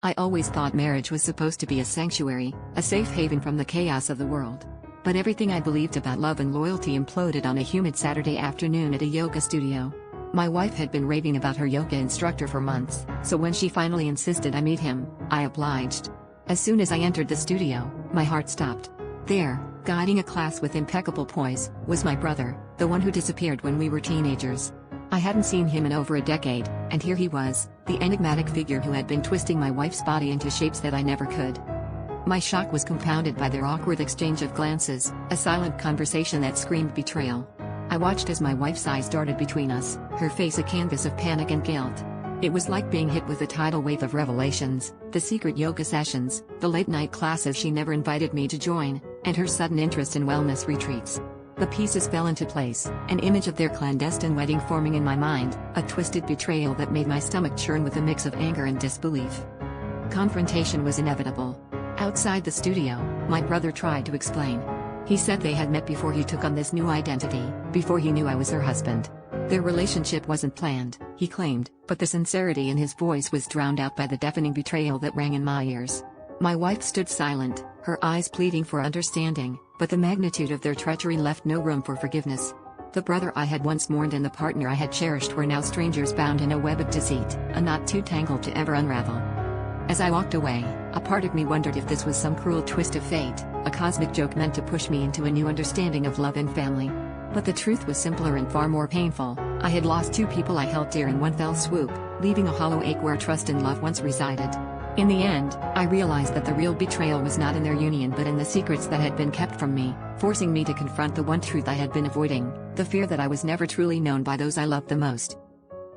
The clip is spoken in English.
I always thought marriage was supposed to be a sanctuary, a safe haven from the chaos of the world. But everything I believed about love and loyalty imploded on a humid Saturday afternoon at a yoga studio. My wife had been raving about her yoga instructor for months, so when she finally insisted I meet him, I obliged. As soon as I entered the studio, my heart stopped. There, guiding a class with impeccable poise, was my brother, the one who disappeared when we were teenagers. I hadn't seen him in over a decade, and here he was, the enigmatic figure who had been twisting my wife's body into shapes that I never could. My shock was compounded by their awkward exchange of glances, a silent conversation that screamed betrayal. I watched as my wife's eyes darted between us, her face a canvas of panic and guilt. It was like being hit with a tidal wave of revelations, the secret yoga sessions, the late-night classes she never invited me to join, and her sudden interest in wellness retreats. The pieces fell into place, an image of their clandestine wedding forming in my mind, a twisted betrayal that made my stomach churn with a mix of anger and disbelief. Confrontation was inevitable. Outside the studio, my brother tried to explain. He said they had met before he took on this new identity, before he knew I was her husband. Their relationship wasn't planned, he claimed, but the sincerity in his voice was drowned out by the deafening betrayal that rang in my ears. My wife stood silent, her eyes pleading for understanding, but the magnitude of their treachery left no room for forgiveness. The brother I had once mourned and the partner I had cherished were now strangers bound in a web of deceit, a knot too tangled to ever unravel. As I walked away, a part of me wondered if this was some cruel twist of fate, a cosmic joke meant to push me into a new understanding of love and family. But the truth was simpler and far more painful. I had lost two people I held dear in one fell swoop, leaving a hollow ache where trust and love once resided. In the end, I realized that the real betrayal was not in their union but in the secrets that had been kept from me, forcing me to confront the one truth I had been avoiding, the fear that I was never truly known by those I loved the most.